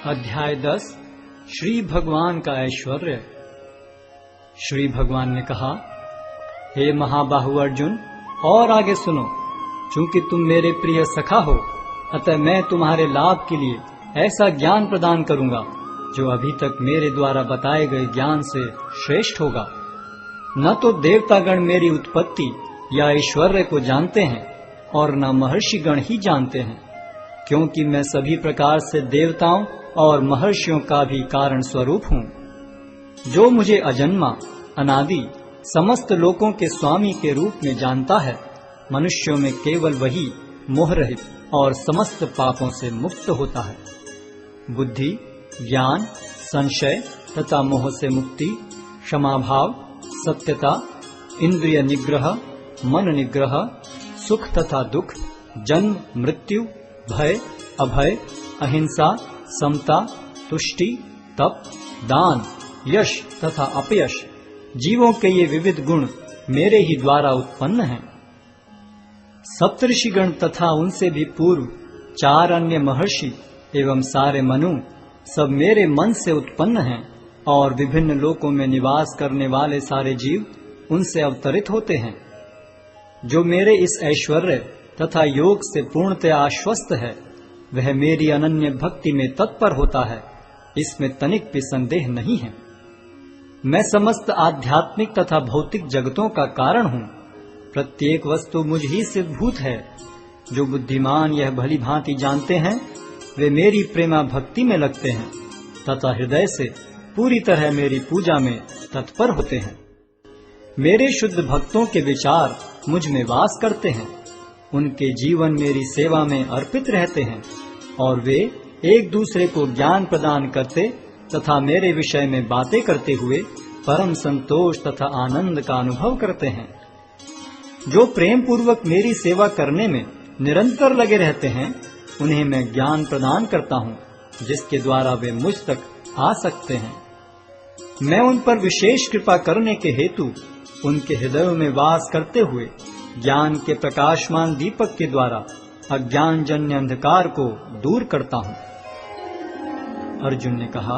अध्याय 10 श्री भगवान का ऐश्वर्य। श्री भगवान ने कहा, हे महाबाहु अर्जुन, और आगे सुनो। चूंकि तुम मेरे प्रिय सखा हो, अतः मैं तुम्हारे लाभ के लिए ऐसा ज्ञान प्रदान करूंगा जो अभी तक मेरे द्वारा बताए गए ज्ञान से श्रेष्ठ होगा। न तो देवतागण मेरी उत्पत्ति या ऐश्वर्य को जानते हैं और न महर्षिगण ही जानते हैं, क्योंकि मैं सभी प्रकार से देवताओं और महर्षियों का भी कारण स्वरूप हूँ। जो मुझे अजन्मा, अनादि, समस्त लोकों के स्वामी के रूप में जानता है, मनुष्यों में केवल वही मोहरहित और समस्त पापों से मुक्त होता है। बुद्धि, ज्ञान, संशय तथा मोह से मुक्ति, क्षमाभाव, सत्यता, इंद्रिय निग्रह, मन निग्रह, सुख तथा दुख, जन्म मृत्यु, भय अभय, अहिंसा, समता, तुष्टि, तप, दान, यश तथा अपयश, जीवों के ये विविध गुण मेरे ही द्वारा उत्पन्न हैं। सप्तऋषिगण तथा उनसे भी पूर्व 4 अन्य महर्षि एवं सारे मनु सब मेरे मन से उत्पन्न हैं, और विभिन्न लोकों में निवास करने वाले सारे जीव उनसे अवतरित होते हैं। जो मेरे इस ऐश्वर्य तथा योग से पूर्णतया आश्वस्त है, वह मेरी अनन्य भक्ति में तत्पर होता है, इसमें तनिक भी संदेह नहीं है। मैं समस्त आध्यात्मिक तथा भौतिक जगतों का कारण हूँ। प्रत्येक वस्तु मुझ ही से भूत है। जो बुद्धिमान यह भली भांति जानते हैं, वे मेरी प्रेमा भक्ति में लगते हैं तथा हृदय से पूरी तरह मेरी पूजा में तत्पर होते हैं। मेरे शुद्ध भक्तों के विचार मुझ में वास करते हैं। उनके जीवन मेरी सेवा में अर्पित रहते हैं, और वे एक दूसरे को ज्ञान प्रदान करते तथा मेरे विषय में बातें करते हुए परम संतोष तथा आनंद का अनुभव करते हैं। जो प्रेम पूर्वक मेरी सेवा करने में निरंतर लगे रहते हैं, उन्हें मैं ज्ञान प्रदान करता हूँ, जिसके द्वारा वे मुझ तक आ सकते हैं। मैं उन पर विशेष कृपा करने के हेतु उनके हृदयों में वास करते हुए ज्ञान के प्रकाशमान दीपक के द्वारा अज्ञान जन्य अंधकार को दूर करता हूँ। अर्जुन ने कहा,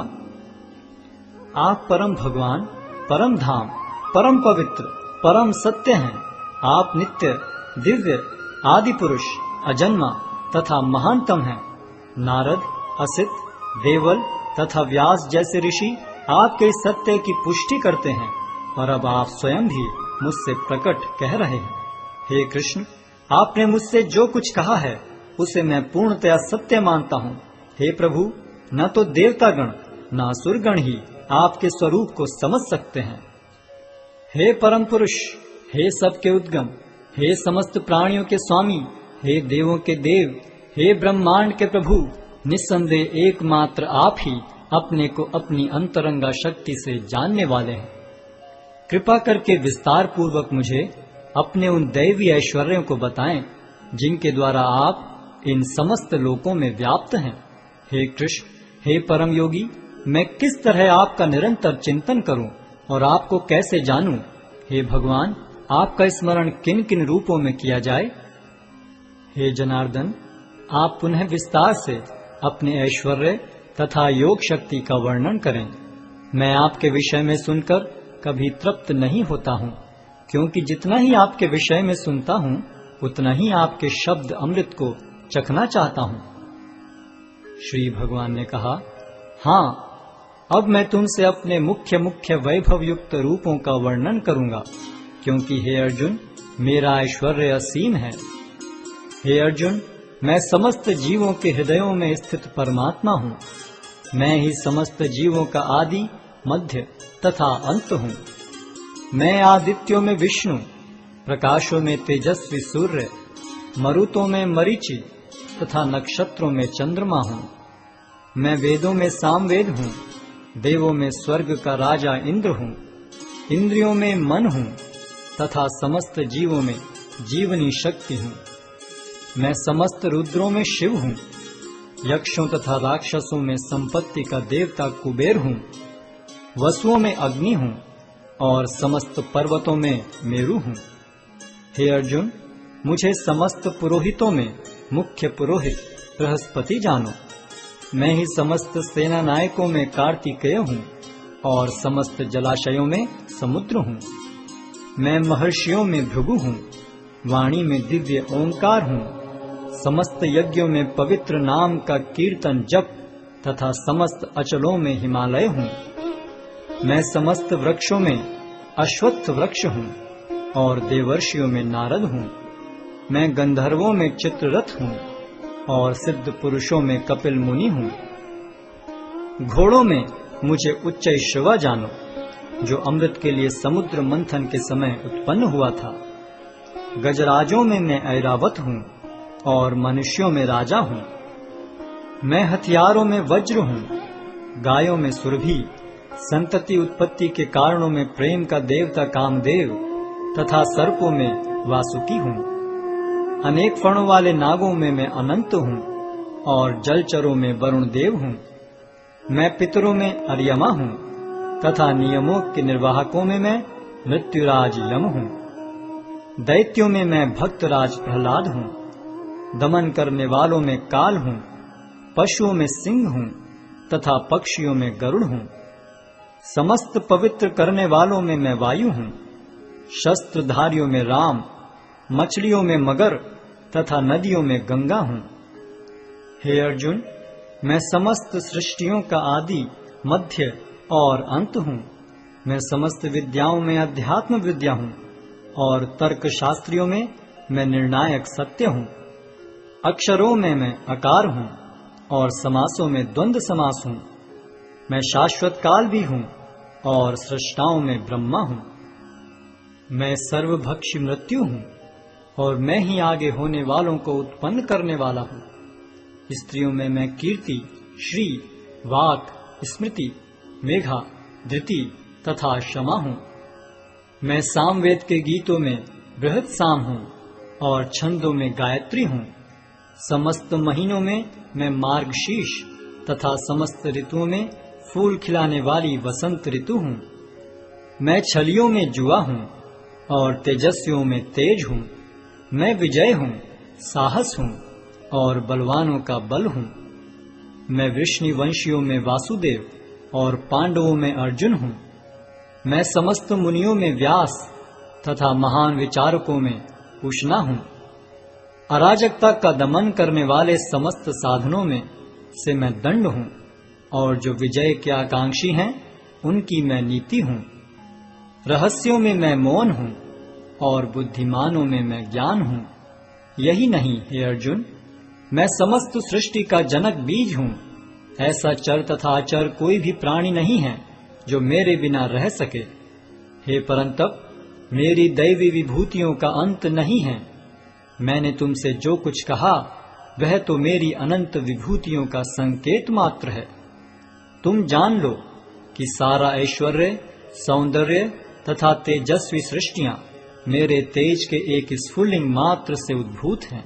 आप परम भगवान, परम धाम, परम पवित्र, परम सत्य हैं। आप नित्य, दिव्य, आदि पुरुष, अजन्मा तथा महानतम हैं। नारद, असित, देवल तथा व्यास जैसे ऋषि आपके इस सत्य की पुष्टि करते हैं, और अब आप स्वयं भी मुझसे प्रकट कह रहे हैं। हे कृष्ण, आपने मुझसे जो कुछ कहा है उसे मैं पूर्णतया सत्य मानता हूँ। हे प्रभु, न तो देवतागण न असुरगण ही आपके स्वरूप को समझ सकते हैं। हे परम पुरुष, हे सबके उद्गम, हे समस्त प्राणियों के स्वामी, हे देवों के देव, हे ब्रह्मांड के प्रभु, निस्संदेह एकमात्र आप ही अपने को अपनी अंतरंगा शक्ति से जानने वाले हैं। कृपा करके विस्तार पूर्वक मुझे अपने उन दैवी ऐश्वर्यों को बताएं, जिनके द्वारा आप इन समस्त लोकों में व्याप्त हैं। हे कृष्ण, हे परम योगी, मैं किस तरह आपका निरंतर चिंतन करूं और आपको कैसे जानूं? हे भगवान, आपका स्मरण किन किन रूपों में किया जाए? हे जनार्दन, आप पुनः विस्तार से अपने ऐश्वर्य तथा योग शक्ति का वर्णन करें। मैं आपके विषय में सुनकर कभी तृप्त नहीं होता हूँ, क्योंकि जितना ही आपके विषय में सुनता हूँ, उतना ही आपके शब्द अमृत को चखना चाहता हूँ। श्री भगवान ने कहा, हाँ, अब मैं तुमसे अपने मुख्य मुख्य वैभव युक्त रूपों का वर्णन करूंगा, क्योंकि हे अर्जुन, मेरा ऐश्वर्य असीम है। हे अर्जुन, मैं समस्त जीवों के हृदयों में स्थित परमात्मा हूँ। मैं ही समस्त जीवों का आदि, मध्य तथा अंत हूँ। मैं आदित्यों में विष्णु, प्रकाशों में तेजस्वी सूर्य, मरुतों में मरीचि तथा नक्षत्रों में चंद्रमा हूँ। मैं वेदों में सामवेद हूँ, देवों में स्वर्ग का राजा इंद्र हूँ, इंद्रियों में मन हूँ तथा समस्त जीवों में जीवनी शक्ति हूँ। मैं समस्त रुद्रों में शिव हूँ, यक्षों तथा राक्षसों में संपत्ति का देवता कुबेर हूँ, वसुओं में अग्नि हूँ और समस्त पर्वतों में मेरु हूँ। हे अर्जुन, मुझे समस्त पुरोहितों में मुख्य पुरोहित बृहस्पति जानो। मैं ही समस्त सेना नायकों में कार्तिकेय हूँ और समस्त जलाशयों में समुद्र हूँ। मैं महर्षियों में भृगु हूँ, वाणी में दिव्य ओंकार हूँ, समस्त यज्ञों में पवित्र नाम का कीर्तन जप तथा समस्त अचलों में हिमालय हूँ। मैं समस्त वृक्षों में अश्वत्थ वृक्ष हूँ और देवर्षियों में नारद हूँ। मैं गंधर्वों में चित्ररथ हूँ और सिद्ध पुरुषों में कपिल मुनि हूँ। घोड़ों में मुझे उच्चैश्रवा जानो, जो अमृत के लिए समुद्र मंथन के समय उत्पन्न हुआ था। गजराजों में मैं ऐरावत हूँ और मनुष्यों में राजा हूँ। मैं हथियारों में वज्र हूँ, गायों में सुरभि, संतति उत्पत्ति के कारणों में प्रेम का देवता कामदेव तथा सर्पों में वासुकी हूँ। अनेक फणों वाले नागों में मैं अनंत हूँ और जलचरों में वरुण देव हूँ। मैं पितरों में अर्यमा हूँ तथा नियमों के निर्वाहकों में मैं मृत्युराज यम हूँ। दैत्यों में मैं भक्तराज प्रहलाद हूँ, दमन करने वालों में काल हूँ, पशुओं में सिंह हूँ तथा पक्षियों में गरुड़ हूँ। समस्त पवित्र करने वालों में मैं वायु हूँ, शस्त्रधारियों में राम, मछलियों में मगर तथा नदियों में गंगा हूँ। हे अर्जुन, मैं समस्त सृष्टियों का आदि, मध्य और अंत हूँ। मैं समस्त विद्याओं में अध्यात्म विद्या हूँ और तर्क शास्त्रियों में मैं निर्णायक सत्य हूँ। अक्षरों में मैं अकार हूँ और समासों में द्वंद्व समास हूँ। मैं शाश्वत काल भी हूँ और सृष्टाओं में ब्रह्मा हूँ। मैं सर्वभक्षी मृत्यु हूँ और मैं ही आगे होने वालों को उत्पन्न करने वाला हूँ। स्त्रियों में मैं कीर्ति, श्री, वाक, स्मृति, मेघा, धृति तथा क्षमा हूँ। मैं सामवेद के गीतों में बृहत साम हूँ और छंदों में गायत्री हूँ। समस्त महीनों में मैं मार्गशीर्ष तथा समस्त ऋतुओं में फूल खिलाने वाली वसंत ऋतु हूँ। मैं छलियों में जुआ हूँ और तेजस्वियों में तेज हूँ। मैं विजय हूँ, साहस हूँ और बलवानों का बल हूँ। मैं वृष्णिवंशियों में वासुदेव और पांडवों में अर्जुन हूँ। मैं समस्त मुनियों में व्यास तथा महान विचारकों में उष्णा हूँ। अराजकता का दमन करने वाले समस्त साधनों में से मैं दंड हूँ और जो विजय के आकांक्षी हैं उनकी मैं नीति हूँ। रहस्यों में मैं मौन हूँ और बुद्धिमानों में मैं ज्ञान हूँ। यही नहीं हे अर्जुन, मैं समस्त सृष्टि का जनक बीज हूँ। ऐसा चर तथा अचर कोई भी प्राणी नहीं है जो मेरे बिना रह सके। हे परंतप, मेरी दैवी विभूतियों का अंत नहीं है। मैंने तुमसे जो कुछ कहा वह तो मेरी अनंत विभूतियों का संकेत मात्र है। तुम जान लो कि सारा ऐश्वर्य, सौंदर्य तथा तेजस्वी सृष्टियां मेरे तेज के एक स्फुल्लिंग मात्र से उद्भूत हैं।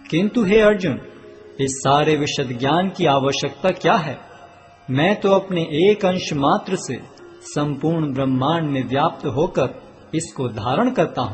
किंतु हे अर्जुन, इस सारे विशद ज्ञान की आवश्यकता क्या है? मैं तो अपने एक अंश मात्र से संपूर्ण ब्रह्मांड में व्याप्त होकर इसको धारण करता हूँ।